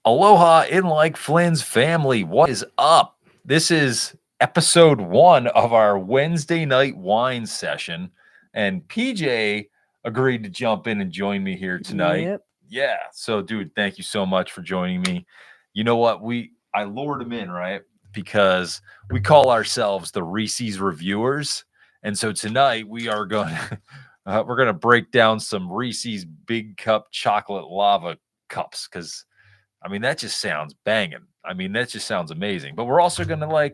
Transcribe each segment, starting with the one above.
Aloha in like Flynn's family. What is up? This is episode 1 of our Wednesday night wine session. And PJ agreed to jump in and join me here tonight. Yep. Yeah. So, dude, thank you so much for joining me. You know what? I lured him in, right? Because we call ourselves the Reese's Reviewers. And so tonight we are going we're going to break down some Reese's Big Cup chocolate lava cups because that just sounds banging. That just sounds amazing. But we're also going to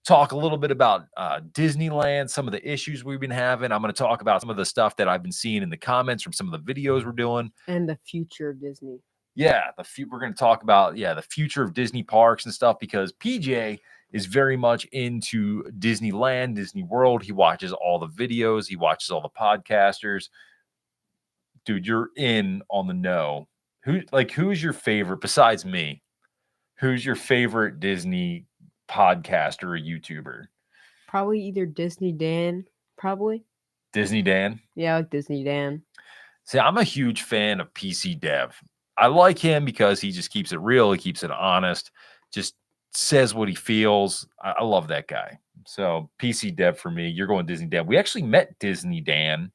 talk a little bit about Disneyland, some of the issues we've been having. I'm going to talk about some of the stuff that I've been seeing in the comments from some of the videos we're doing. And the future of Disney. Yeah, we're going to talk about the future of Disney parks and stuff because PJ is very much into Disneyland, Disney World. He watches all the videos, he watches all the podcasters. Dude, you're in on the know. Who's your favorite besides me? Who's your favorite Disney podcaster or YouTuber? Probably either Disney Dan. Probably. Disney Dan? Yeah, I like Disney Dan. See, I'm a huge fan of PC Dev. I like him because he just keeps it real. He keeps it honest. Just says what he feels. I love that guy. So PC Dev for me. You're going Disney Dan. We actually met Disney Dan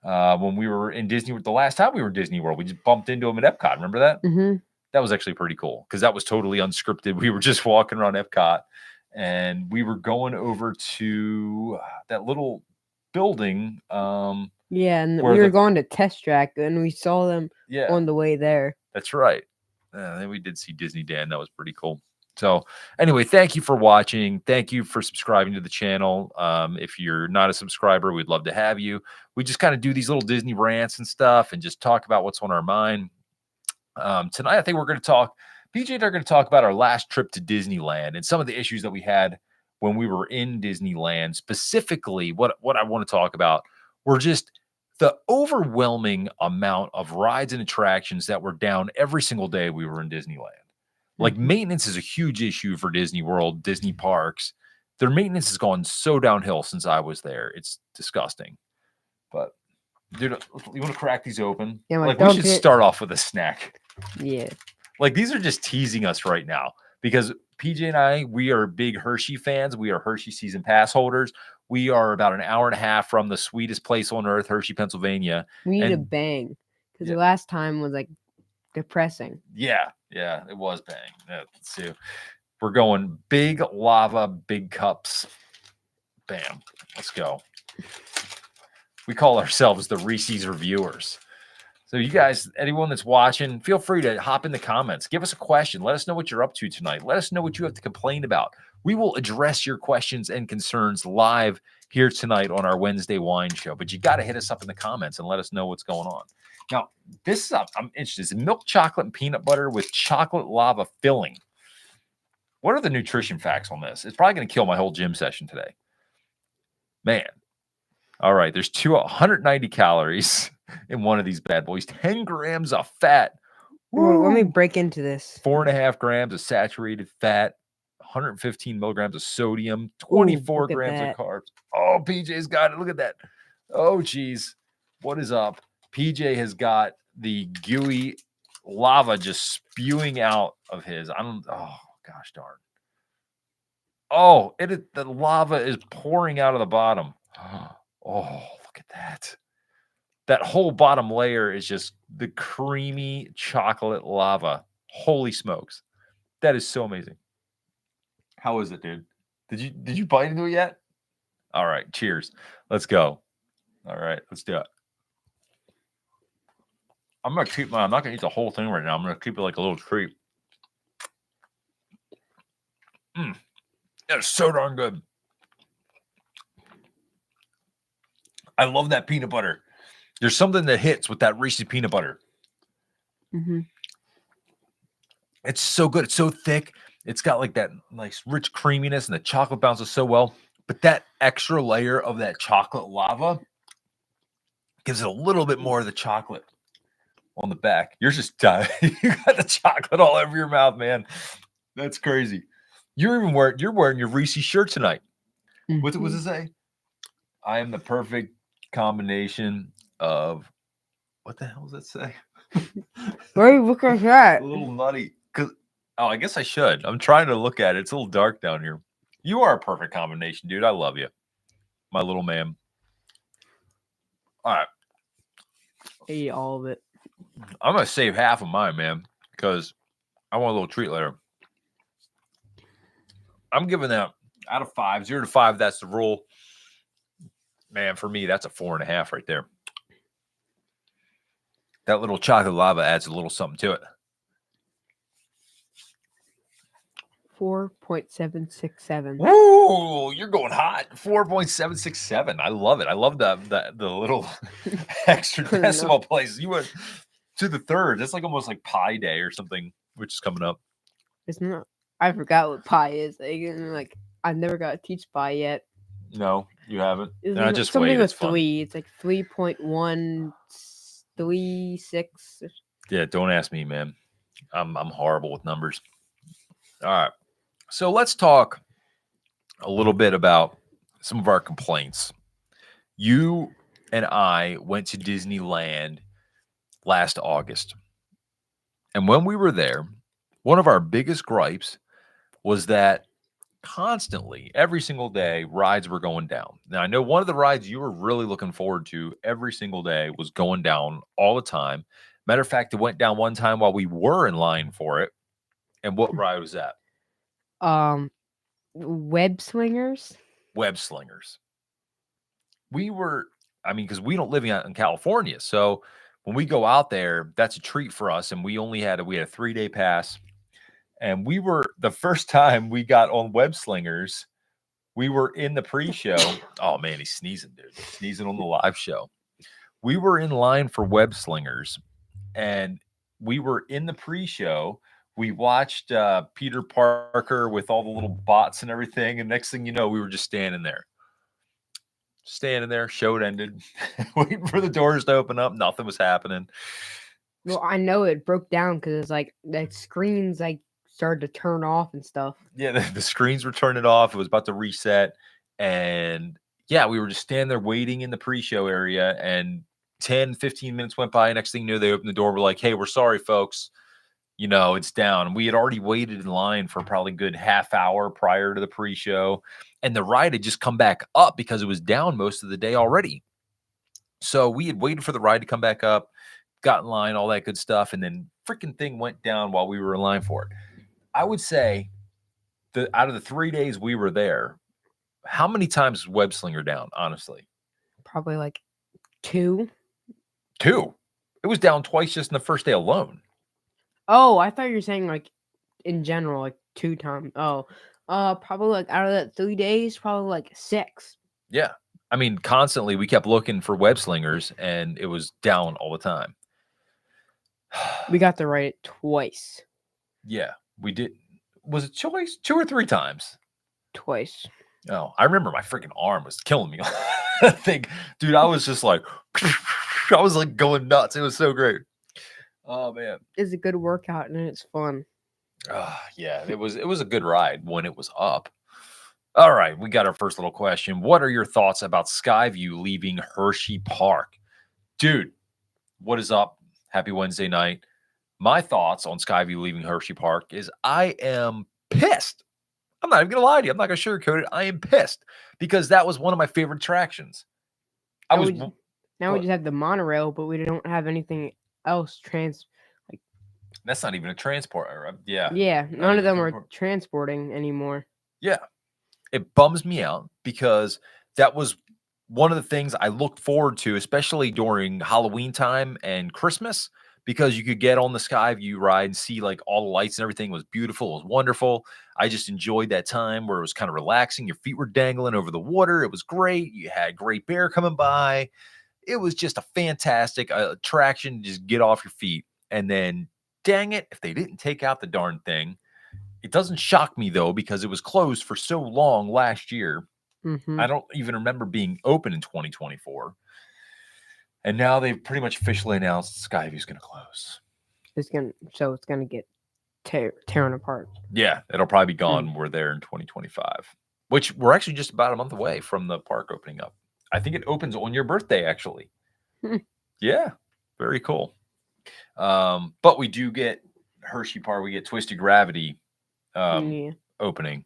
when we were in Disney. The last time we were in Disney World, we just bumped into him at Epcot. Remember that? Mm-hmm. That was actually pretty cool because that was totally unscripted. We were just walking around Epcot and we were going over to that little building. Yeah, and Where we were the- going to Test Track, and we saw them Yeah, on the way there. that's right. Then we did see Disney Dan. That was pretty cool. So anyway, thank you for watching. Thank you for subscribing to the channel. If you're not a subscriber, we'd love to have you. We just kind of do these little Disney rants and stuff and just talk about what's on our mind. Tonight, I think we're going to talk. PJ and I are going to talk about our last trip to Disneyland and some of the issues that we had when we were in Disneyland. Specifically, what I want to talk about were just the overwhelming amount of rides and attractions that were down every single day we were in Disneyland. Like Mhm. maintenance is a huge issue for Disney World, Disney parks. Their maintenance has gone so downhill since I was there. It's disgusting. But dude, you want to crack these open? Yeah, Like we should start off with a snack. Yeah. Like these are just teasing us right now because PJ and I, we are big Hershey fans. We are Hershey season pass holders. We are about an hour and a half from the sweetest place on earth, Hershey, Pennsylvania. We need a And bang because Yeah. the last time was like depressing. yeah, it was bang. Let's see. We're going big lava, big cups. Bam. Let's go. We call ourselves the Reese's Reviewers. So you guys, anyone that's watching, feel free to hop in the comments. Give us a question. Let us know what you're up to tonight. Let us know what you have to complain about. We will address your questions and concerns live here tonight on our Wednesday wine show. But you got to hit us up in the comments and let us know what's going on. Now, this is I'm interested. It's milk chocolate and peanut butter with chocolate lava filling. What are the nutrition facts on this? It's probably going to kill my whole gym session today. Man. All right. There's 190 calories in one of these bad boys, 10 grams of fat. Well, let me Woo! break into this. 4.5 grams of saturated fat, 115 milligrams of sodium, 24 look at grams of that. carbs. Oh, PJ's got it. Look at that. Oh, geez. What is up? PJ has got the gooey lava just spewing out of his. Oh, gosh darn. Oh, the lava is pouring out of the bottom. Oh, look at that. That whole bottom layer is just the creamy chocolate lava. Holy smokes. That is so amazing. How is it, dude? Did you bite into it yet? All right, cheers. Let's go. All right, let's do it. I'm not gonna eat the whole thing right now. I'm gonna keep it like a little treat. That is so darn good. I love that peanut butter. There's something that hits with that Reese's peanut butter. Mm-hmm. It's so good. It's so thick. It's got like that nice rich creaminess and the chocolate bounces so well. But that extra layer of that chocolate lava gives it a little bit more of the chocolate on the back. You're just you got the chocolate all over your mouth, man. That's crazy. You're wearing your Reese's shirt tonight. What's it say? I am the perfect combination of what the hell does that say? Where look at that? A little nutty. Oh, I guess I should. I'm trying to look at it. It's a little dark down here. You are a perfect combination, dude. I love you, my little man. All right, Ate all of it. I'm gonna save half of mine, man, because I want a little treat later. I'm giving that out of 5, 0 to 5. That's the rule, man. For me, that's a 4.5 right there. That little chocolate lava adds a little something to it. 4.767. Woo! You're going hot. 4.767. I love it. I love the little extra No. decimal places. You went to the third. That's like almost like Pi Day or something, which is coming up. It's not. I forgot what pi is. Like I never got to teach pi yet. No, you haven't. It's No, just something wait. with It's fun. 3. It's like 3.136. Yeah, don't ask me, man. I'm horrible with numbers. All right. So let's talk a little bit about some of our complaints. You and I went to Disneyland last August. And when we were there, one of our biggest gripes was that constantly, every single day, rides were going down. Now, I know one of the rides you were really looking forward to every single day was going down all the time. Matter of fact, it went down one time while we were in line for it. And what ride was that? Web swingers. Web slingers. Because we don't live in California. So when we go out there, that's a treat for us. And we had a 3-day pass. And the first time we got on web slingers, we were in the pre-show. Oh man, he's sneezing, dude. Sneezing on the live show. We were in line for web slingers, and we were in the pre-show. We watched Peter Parker with all the little bots and everything. And next thing you know, we were just standing there. Show ended. Waiting for the doors to open up. Nothing was happening. Well, I know it broke down because it's like the screens like started to turn off and stuff. Yeah, the screens were turning off. It was about to reset. And yeah, we were just standing there waiting in the pre-show area. And 10, 15 minutes went by. Next thing you know, they opened the door. We're like, hey, we're sorry, folks. It's down. We had already waited in line for probably a good half hour prior to the pre-show. And the ride had just come back up because it was down most of the day already. So we had waited for the ride to come back up, got in line, all that good stuff. And then freaking thing went down while we were in line for it. I would say that out of the 3 days we were there, how many times was Web Slinger down, honestly? Probably like 2. 2. It was down twice just in the first day alone. Oh, I thought you were saying like in general, like 2 times. Oh, probably like out of that 3 days, probably like 6. Yeah. I mean, constantly we kept looking for web slingers and it was down all the time. We got to write it twice. Yeah, we did. Was it twice? 2 or 3 times? Twice. Oh, I remember my freaking arm was killing me. I think, dude, I was just like, I was like going nuts. It was so great. Oh man, It's a good workout and it's fun. Yeah, it was a good ride when it was up. All right, we got our first little question. What are your thoughts about Skyview leaving Hershey Park? Dude, what is up? Happy Wednesday night. My thoughts on Skyview leaving Hershey Park is I am pissed. I'm not even going to lie to you. I'm not going to sugarcoat it. I am pissed because that was one of my favorite attractions. Now we just have the monorail, but we don't have anything else That's not even a transport. Yeah. Yeah, none of them are transporting anymore. Yeah. It bums me out because that was one of the things I looked forward to, especially during Halloween time and Christmas, because you could get on the Skyview ride and see like all the lights and everything was beautiful. It was wonderful. I just enjoyed that time where it was kind of relaxing. Your feet were dangling over the water. It was great. You had Great Bear coming by. It was just a fantastic attraction to just get off your feet. And then, dang it, if they didn't take out the darn thing. It doesn't shock me, though, because it was closed for so long last year. Mm-hmm. I don't even remember being open in 2024. And now they've pretty much officially announced Skyview's going to close. It's gonna get tearing apart. Yeah, it'll probably be gone. We're there in 2025, which we're actually just about a month away from the park opening up. I think it opens on your birthday, actually. Yeah, very cool. But we do get Hershey Park, we get Twisted Gravity Yeah. opening.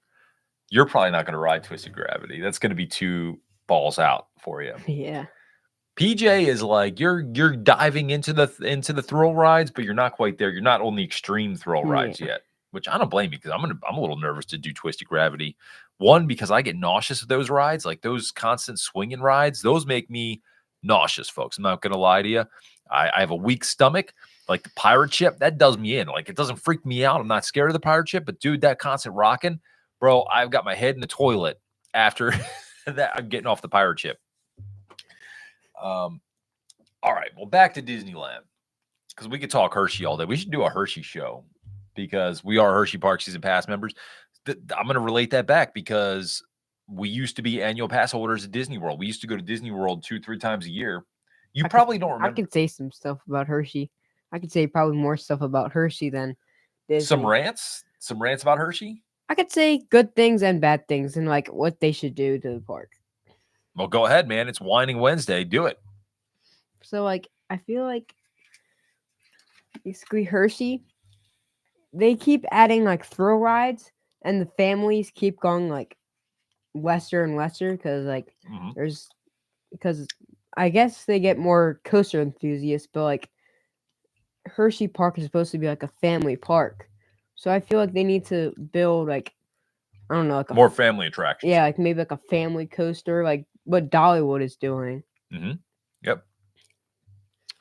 You're probably not going to ride Twisted Gravity. That's going to be too balls out for you. Yeah. PJ is like you're diving into the thrill rides, but you're not quite there. You're not on the extreme thrill rides Yeah. yet, which I don't blame you because I'm a little nervous to do Twisted Gravity. One, because I get nauseous with those rides, like those constant swinging rides. Those make me nauseous, folks. I'm not gonna lie to you. I have a weak stomach. Like the pirate ship, that does me in. Like it doesn't freak me out. I'm not scared of the pirate ship, but dude, that constant rocking, bro, I've got my head in the toilet after that. I'm getting off the pirate ship. All right, well, back to Disneyland because we could talk Hershey all day. We should do a Hershey show because we are Hershey Park season pass members. I'm going to relate that back because we used to be annual pass holders at Disney World. We used to go to Disney World 2-3 times a year. You probably don't I remember could say some stuff about Hershey. I could say probably more stuff about Hershey than some Disney. rants about Hershey. I could say good things and bad things and like what they should do to the park. Well, go ahead, man. It's Whining Wednesday. Do it. So like I feel like basically Hershey, they keep adding like thrill rides and the families keep going like lesser and lesser because like Mhm. there's because I guess they get more coaster enthusiasts, but like Hershey Park is supposed to be like a family park. So I feel like they need to build like I don't know, like More family attractions. yeah, like maybe like a family coaster, like what Dollywood is doing. Yep.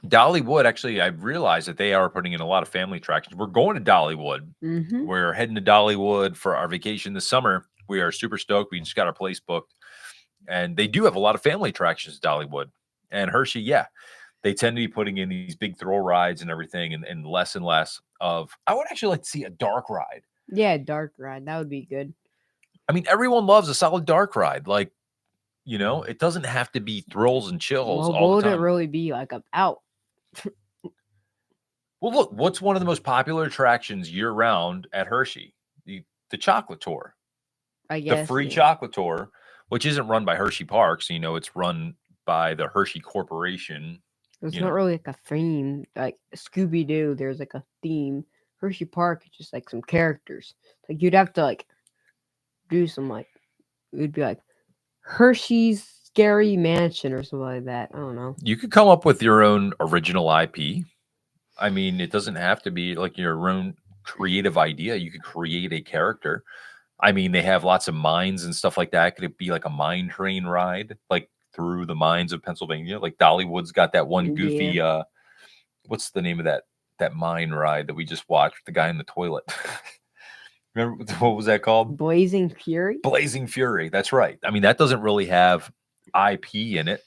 Dollywood, actually, I realized that they are putting in a lot of family attractions. We're going to Dollywood. Mm-hmm. We're heading to Dollywood for our vacation this summer. We are super stoked. We just got our place booked. And they do have a lot of family attractions at Dollywood. And Hershey, yeah, they tend to be putting in these big thrill rides and everything and less of. I would actually like to see a dark ride. Yeah, dark ride. That would be good. I mean, everyone loves a solid dark ride. Like, it doesn't have to be thrills and chills Well, all what the would it time. really be like about? Well, look, what's one of the most popular attractions year round at Hershey? The chocolate tour. I The guess free yeah. chocolate tour, which isn't run by Hershey Park, so it's run by the Hershey Corporation. It's You not know, really like a theme. Like Scooby Doo, there's like a theme. Hershey Park is just like some characters. Like you'd have to like do some like it'd be like Hershey's Scary Mansion or something like that. I don't know. you could come up with your own original IP. I mean, it doesn't have to be like your own creative idea. You could create a character. I mean, they have lots of mines and stuff like that. Could it be like a mine train ride, like through the mines of Pennsylvania? Like Dollywood's got that one Yeah. goofy. What's the name of that mine ride that we just watched with the guy in the toilet? Remember what was that called? Blazing Fury. Blazing Fury. That's right. I mean, that doesn't really have IP in it,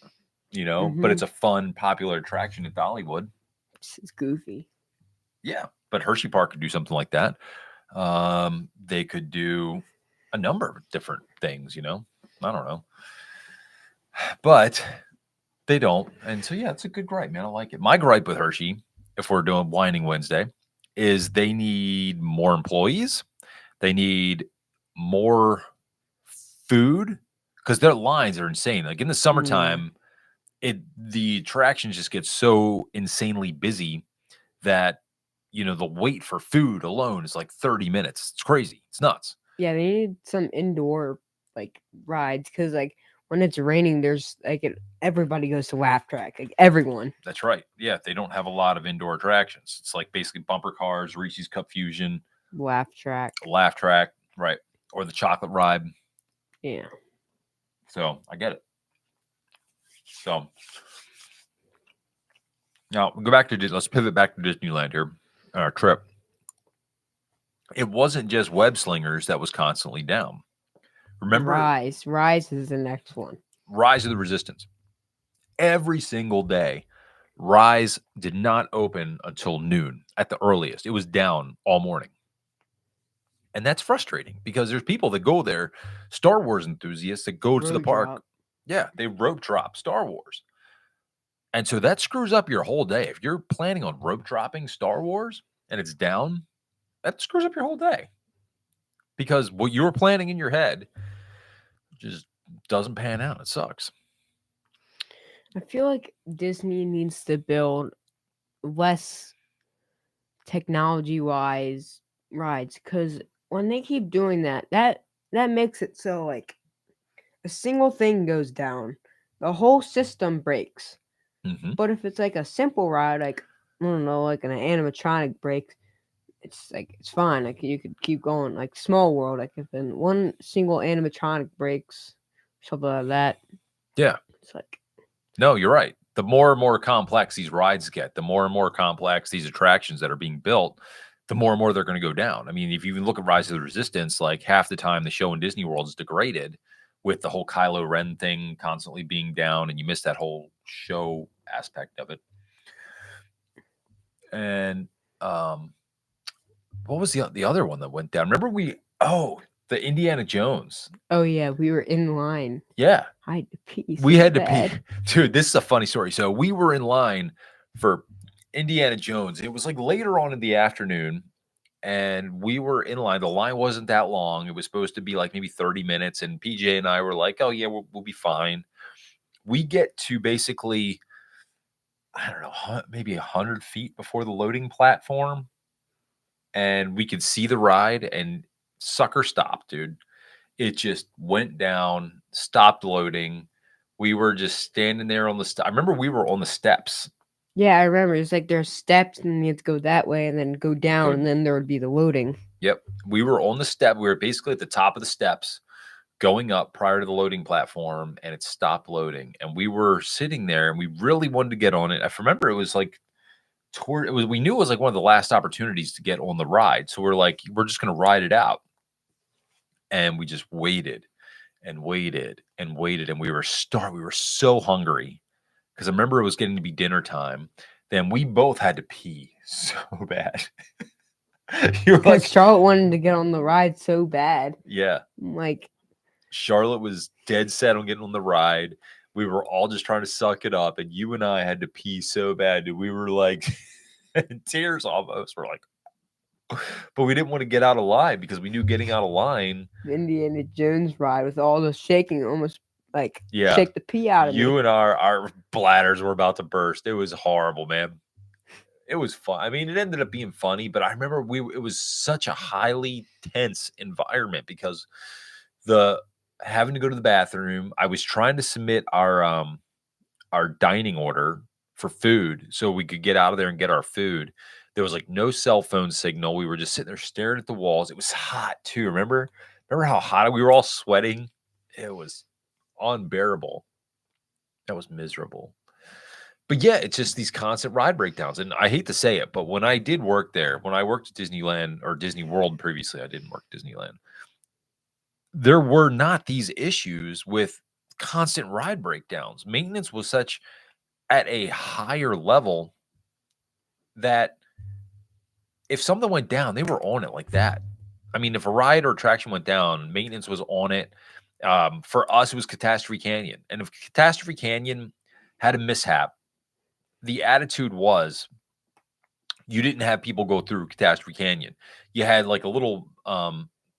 but it's a fun, popular attraction at Dollywood. It's goofy. Yeah, but Hershey Park could do something like that. They could do a number of different things. I don't know, but they don't. And so, yeah, it's a good gripe, man. I like it. My gripe with Hershey, if we're doing Whining Wednesday, is they need more employees. They need more food because their lines are insane. Like in the summertime, the attractions just get so insanely busy that the wait for food alone is like 30 minutes. It's crazy. It's nuts. Yeah, they need some indoor like rides because like when it's raining, there's like everybody goes to Laugh Track. Like everyone. That's right. Yeah, they don't have a lot of indoor attractions. It's like basically bumper cars, Reese's Cup Fusion, Laugh Track. Laugh Track, right, or the chocolate ride. Yeah. So I get it. So now go back to let's pivot back to Disneyland here on our trip. It wasn't just web slingers that was constantly down. Remember, Rise is the next one. Rise of the Resistance. Every single day, Rise did not open until noon at the earliest. It was down all morning. And that's frustrating because there's people that go there, Star Wars enthusiasts that go to the Road park. drop. Yeah, they rope drop Star Wars. And so that screws up your whole day. If you're planning on rope dropping Star Wars and it's down, that screws up your whole day. Because what you were planning in your head just doesn't pan out. It sucks. I feel like Disney needs to build less technology wise rides, because when they keep doing that, that makes it so like a single thing goes down, the whole system breaks. Hmm. But if it's like a simple ride, like I don't know, like an animatronic breaks, it's like it's fine. Like you could keep going. Like Small World, like if in one single animatronic breaks, something like that, Yeah. it's like No, you're right. The more and more complex these rides get, the more and more complex these attractions that are being built, the more and more they're going to go down. I mean, if you even look at Rise of the Resistance, like half the time the show in Disney World is degraded with the whole Kylo Ren thing constantly being down, and you miss that whole show aspect of it. And what was the other one that went down? Remember the Indiana Jones. oh yeah, we were in line. Yeah, I had to pee we so had to pee. bad. Dude, this is a funny story. So we were in line for Indiana Jones. It was like later on in the afternoon, and we were in line. The line wasn't that long. It was supposed to be like maybe 30 minutes. And PJ and I were like, oh, yeah, we'll be fine. We get to basically, I don't know, maybe 100 feet before the loading platform. And we could see the ride, and sucker stopped, dude. It just went down, stopped loading. We were just standing there on the I remember we were on the steps. Yeah, I remember. It's like there's steps, and you have to go that way, and then go down, Go and then there would be the loading. Yep. We were on the step. We were basically at the top of the steps going up prior to the loading platform, and it stopped loading. And we were sitting there, and we really wanted to get on it. I remember it was like we knew it was like one of the last opportunities to get on the ride. So we're like, we're just gonna ride it out. And we just waited and waited and waited, and we were so hungry because I remember it was getting to be dinner time. Then we both had to pee so bad. You were Because like, Charlotte wanted to get on the ride so bad. yeah. I'm like, Charlotte was dead set on getting on the ride. We were all just trying to suck it up, and you and I had to pee so bad. We were like in tears almost. We're like, but we didn't want to get out of line because we knew getting out of line. the Indiana Jones ride with all the shaking, almost like Yeah, shake the pee out of me. you and our bladders were about to burst. It was horrible, man. It was fun. I mean, it ended up being funny, but I remember it was such a highly tense environment because the having to go to the bathroom. I was trying to submit our dining order for food so we could get out of there and get our food. There was like no cell phone signal. We were just sitting there staring at the walls. It was hot too. Remember how hot we were all sweating? It was unbearable. That was miserable. But yeah, it's just these constant ride breakdowns. And I hate to say it, but when I did work there, when I worked at Disneyland or Disney World previously, I didn't work at Disneyland. There were not these issues with constant ride breakdowns. Maintenance was such at a higher level that if something went down, they were on it like that. I mean, if a ride or attraction went down, maintenance was on it. For us, it was Catastrophe Canyon. And if Catastrophe Canyon had a mishap, the attitude was you didn't have people go through Catastrophe Canyon. You had like a little, a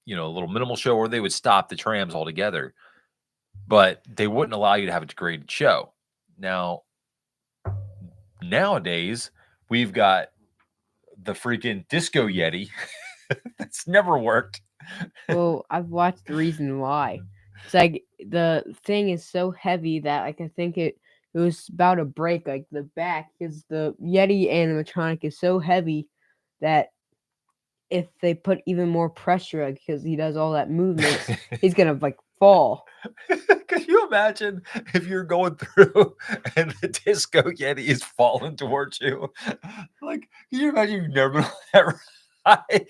little minimal show where they would stop the trams altogether, but they wouldn't allow you to have a degraded show. Now, nowadays, we've got the freaking Disco Yeti. That's never worked. Well, I've watched The Reason Why. It's like the thing is so heavy that like I think it was about to break like the back because the Yeti animatronic is so heavy that if they put even more pressure like, because he does all that movement, he's gonna like fall. Could you imagine if you're going through and the Disco Yeti is falling towards you? Like, can you imagine you've never been on that ride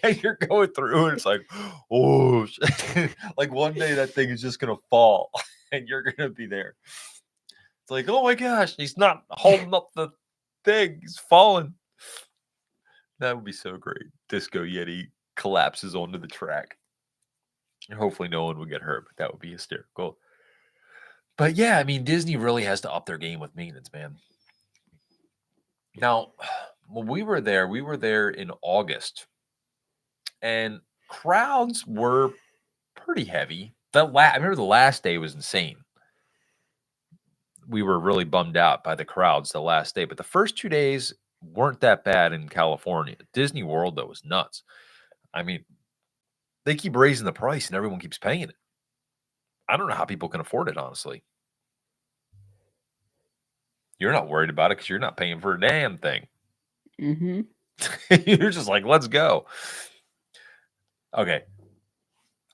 and you're going through and it's like, oh, shit. Like one day that thing is just gonna fall and you're gonna be there. It's like, oh my gosh, he's not holding up the thing, he's falling. That would be so great. Disco Yeti collapses onto the track. Hopefully no one would get hurt, but that would be hysterical. But yeah, I mean, Disney really has to up their game with maintenance, man. Now, when we were there in August, and crowds were pretty heavy. I remember the last day was insane. We were really bummed out by the crowds the last day, but the first 2 days weren't that bad in California. Disney World, though, was nuts. I mean, they keep raising the price and everyone keeps paying it. I don't know how people can afford it, honestly. You're not worried about it because you're not paying for a damn thing. Mm-hmm. You're just like, let's go. Okay.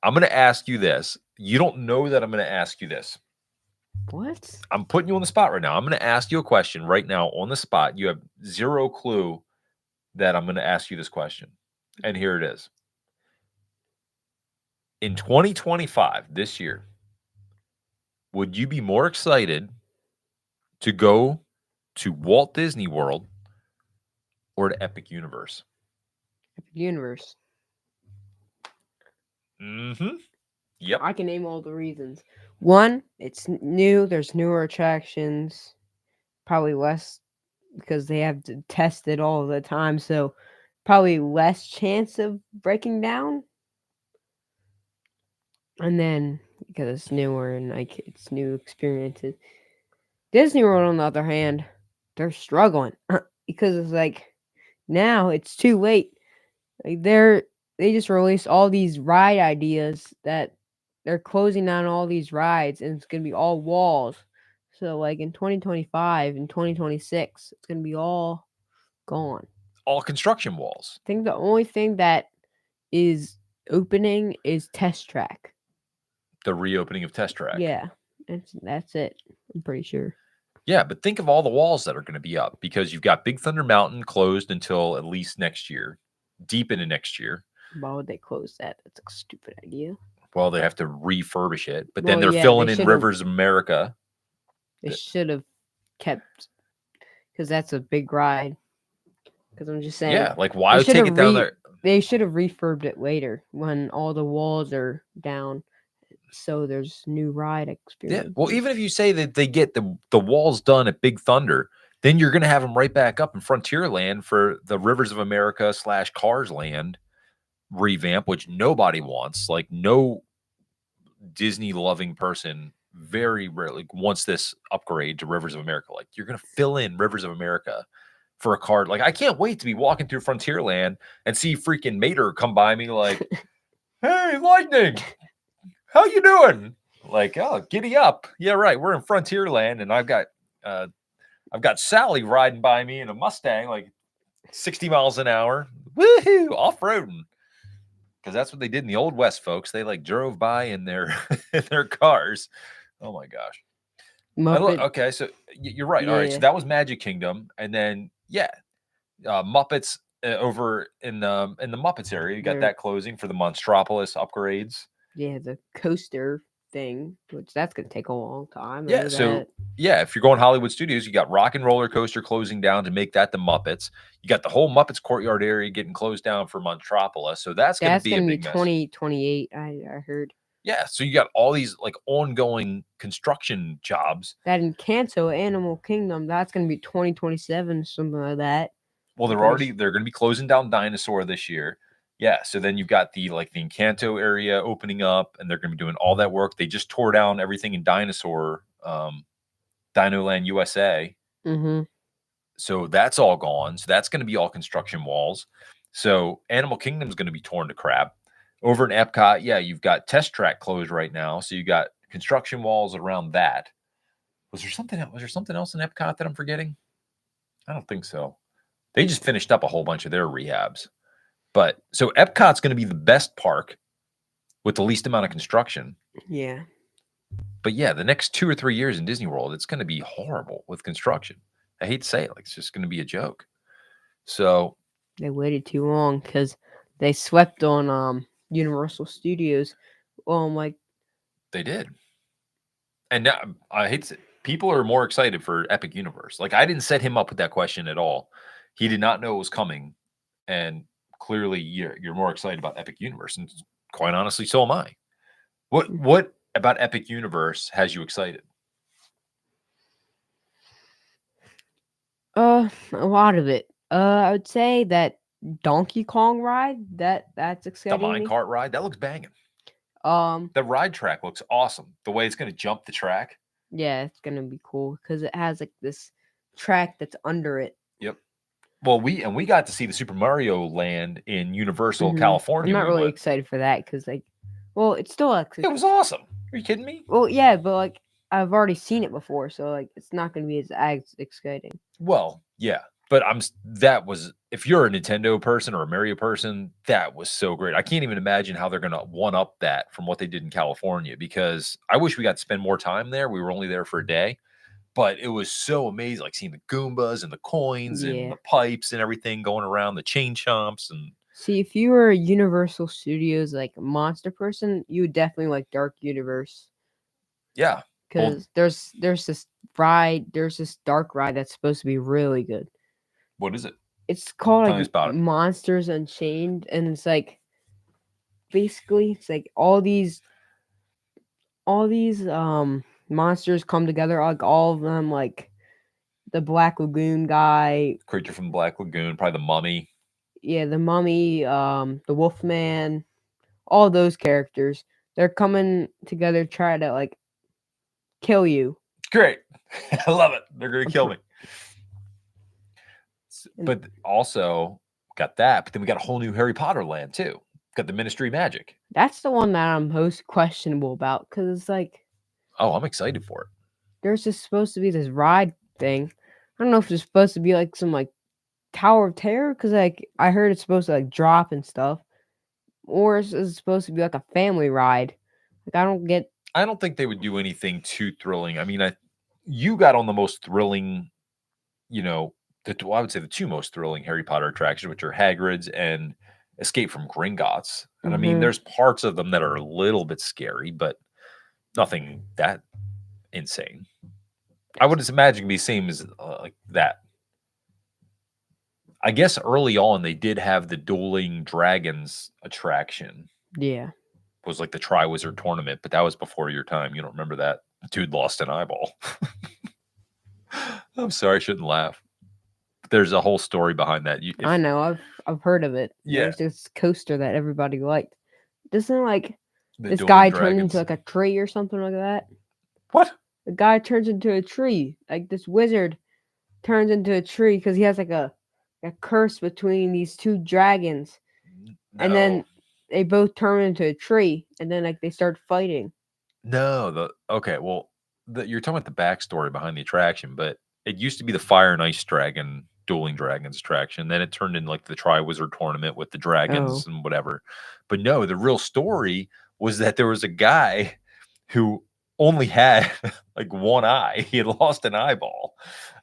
I'm going to ask you this. You don't know that I'm going to ask you this. What? I'm putting you on the spot right now. I'm going to ask you a question right now on the spot. You have zero clue that I'm going to ask you this question. And here it is. In 2025, this year, would you be more excited to go to Walt Disney World or to Epic Universe? Epic Universe. Mm-hmm. Yep. I can name all the reasons. One, it's new. There's newer attractions. Probably less because they have to test it all the time. So probably less chance of breaking down. And then because it's newer and like it's new experiences. Disney World, on the other hand, they're struggling because it's like now it's too late. Like they just released all these ride ideas that they're closing down all these rides and it's gonna be all walls. So like in 2025 and 2026, it's gonna be all gone. All construction walls. I think the only thing that is opening is Test Track. The reopening of Test Track. Yeah, that's it. I'm pretty sure. Yeah, but think of all the walls that are going to be up because you've got Big Thunder Mountain closed until at least next year, deep into next year. Why would they close that? That's a stupid idea. Well, they have to refurbish it, but then Well, they're yeah, filling they in should've- Rivers of America. They should have kept because that's a big ride. Because I'm just saying. Yeah, like why They take should it down have there? they should have refurbed it later when all the walls are down, so there's new ride Yeah. experience. Well, even if you say that they get the walls done at Big Thunder, then you're going to have them right back up in Frontierland for the Rivers of America / Cars Land revamp, which nobody wants. Like no Disney loving person very rarely wants this upgrade to Rivers of America. Like you're going to fill in Rivers of America for a card. Like I can't wait to be walking through Frontierland and see freaking Mater come by me like, "Hey, Lightning, how you doing?" Like, "Oh, giddy up." Yeah, right. We're in Frontierland and I've got Sally riding by me in a Mustang like 60 miles an hour. Woohoo, off-roading. Because that's what they did in the old West, folks. They like drove by in their in their cars. Oh my gosh. Muppet. Okay, so you're right. All right, so Yeah. that was Magic Kingdom, and then Muppets over in the Muppets area. You got They're- that closing for the Monstropolis upgrades. Yeah, the coaster thing, which that's gonna take a long time. I Yeah, know so that. yeah, if you're going Hollywood Studios, you got Rock and Roller Coaster closing down to make that the Muppets. You got the whole Muppets Courtyard area getting closed down for Monstropolis, so that's going to That's be a gonna be big mess. 2028. I heard Yeah, so you got all these like ongoing construction jobs. that in Kanto Animal Kingdom. That's gonna be 2027, something like that. Well, they're going to be closing down Dinosaur this year. Yeah, so then you've got the Encanto area opening up, and they're going to be doing all that work. They just tore down everything in Dinosaur, Dino Land USA. Mm-hmm. So that's all gone. So that's going to be all construction walls. So Animal Kingdom is going to be torn to crap. Over in Epcot, yeah, you've got Test Track closed right now. So you got construction walls around that. Was there something else in Epcot that I'm forgetting? I don't think so. They just finished up a whole bunch of their rehabs. But so Epcot's going to be the best park with the least amount of construction. Yeah. But yeah, the next 2 or 3 years in Disney World, it's going to be horrible with construction. I hate to say it, like it's just going to be a joke. So They waited too long because they swept on Universal Studios. Well, I'm like, they did. And now I hate to say, people are more excited for Epic Universe. Like I didn't set him up with that question at all. He did not know it was coming. And clearly you're more excited about Epic Universe. And quite honestly, so am I. What about Epic Universe has you excited? a lot of it. I would say that Donkey Kong ride. That's The exciting. minecart ride, that looks banging. Um, The ride track looks awesome. The way it's going to jump the track. yeah, it's gonna be cool because it has like this track that's under it. Yep. Well, we got to see the Super Mario Land in Universal I'm California. not We really went. excited for that because, like, well, it's still like, It was awesome. Are you kidding me? well, yeah, but like I've already seen it before, so like it's not going to be as exciting. Well, yeah, but that was if you're a Nintendo person or a Mario person, that was so great. I can't even imagine how they're going to one up that from what they did in California because I wish we got to spend more time there. We were only there for a day, but it was so amazing, like seeing the Goombas and the coins and Yeah. the pipes and everything going around, the chain chomps and See, if you were a Universal Studios like monster person, you would definitely like Dark Universe yeah. Well, because there's this dark ride that's supposed to be really good. what is it? It's called Tell me like about it. Monsters Unchained, and it's like basically it's like all these monsters come together, like all of them, like the Black Lagoon guy, Creature from the Black Lagoon, probably the Mummy. yeah, the Mummy, the Wolfman, all those characters. They're coming together to try to like kill you. Great, I love it. They're gonna I'm kill pr- me. and But also got that. But then we got a whole new Harry Potter land too. Got the Ministry of Magic. that's the one that I'm most questionable about because it's like Oh, I'm excited for it. there's just supposed to be this ride thing. I don't know if it's supposed to be like some like Tower of Terror because like I heard it's supposed to like drop and stuff, or it's supposed to be like a family ride. Like I don't get. I don't think they would do anything too thrilling. I mean, you got on the most thrilling, I would say the two most thrilling Harry Potter attractions, which are Hagrid's and Escape from Gringotts. And I mean, Mhm. there's parts of them that are a little bit scary, but nothing that insane. I would just imagine it'd be the same as like that. I guess early on they did have the dueling dragons attraction. Yeah. Was like the Triwizard tournament, but that was before your time. You don't remember that? Dude lost an eyeball. I'm sorry, I shouldn't laugh. There's a whole story behind that. I know. I've heard of it. Yeah, There's this coaster that everybody liked. Doesn't like the this dueling guy turn into dragons. like a tree or something like that? What? The guy turns into a tree. Like this wizard turns into a tree because he has like a curse between these two dragons, and No, then they both turn into a tree, and then like they start fighting. no. Okay. Well, you're talking about the backstory behind the attraction, but it used to be the Fire and Ice Dragon dueling dragons attraction. Then it turned into like the Triwizard tournament with the Oh. dragons and whatever. But no, the real story was that there was a guy who only had like one eye. He had lost an eyeball.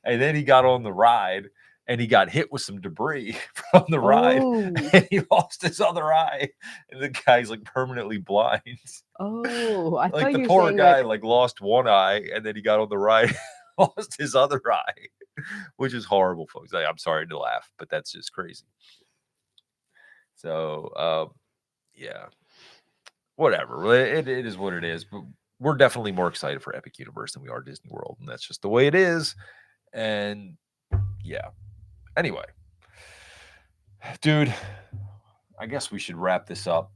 And then he got on the ride and he got hit with some debris from the ride Oh. and he lost his other eye. And the guy's like permanently blind. Oh. I Like thought the you were poor saying guy like like lost one eye and then he got on the ride, lost his other eye, which is horrible, folks. I'm sorry to laugh, but that's just crazy. So yeah, whatever. Well, it is what it is. But we're definitely more excited for Epic Universe than we are Disney World, and that's just the way it is. And yeah. Anyway, dude, I guess we should wrap this up.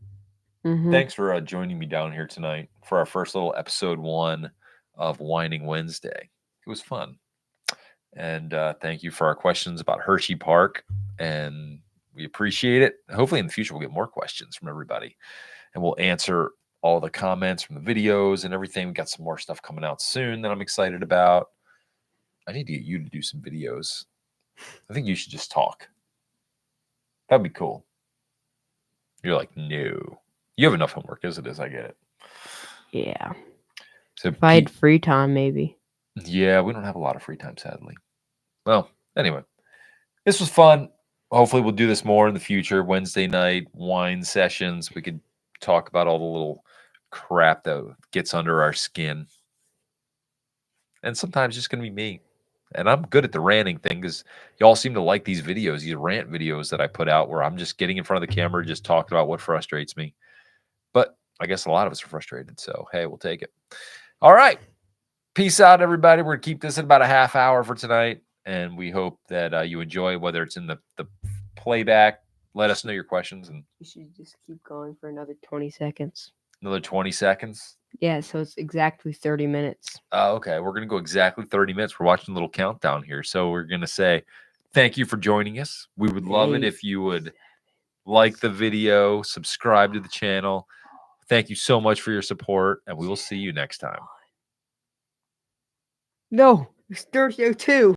Mhm. Thanks for joining me down here tonight for our first little episode 1 of Whining Wednesday. It was fun. And thank you for our questions about Hershey Park. And we appreciate it. Hopefully, in the future, we'll get more questions from everybody. And we'll answer all the comments from the videos and everything. We got some more stuff coming out soon that I'm excited about. I need to get you to do some videos. I think you should just talk. That'd be cool. You're like, no. You have enough homework as it is. I get it. yeah. So If I had free time, maybe. yeah, we don't have a lot of free time, sadly. Well, anyway, this was fun. Hopefully, we'll do this more in the future. Wednesday night wine sessions. We could talk about all the little crap that gets under our skin. And sometimes it's just going to be me. And I'm good at the ranting thing because y'all seem to like these videos, these rant videos that I put out where I'm just getting in front of the camera, just talking about what frustrates me. But I guess a lot of us are frustrated. So, hey, we'll take it. All right. Peace out, everybody. We're going to keep this at about a half hour for tonight. And we hope that you enjoy, whether it's in the playback. Let us know your questions and You should just keep going for another 20 seconds. another 20 seconds. Yeah, so it's exactly 30 minutes. Okay. We're going to go exactly 30 minutes. We're watching a little countdown here. So we're going to say Thank you for joining us. We would love it Hey, if you would like the video, subscribe to the channel. Thank you so much for your support, and we will see you next time. No, it's Thursday too.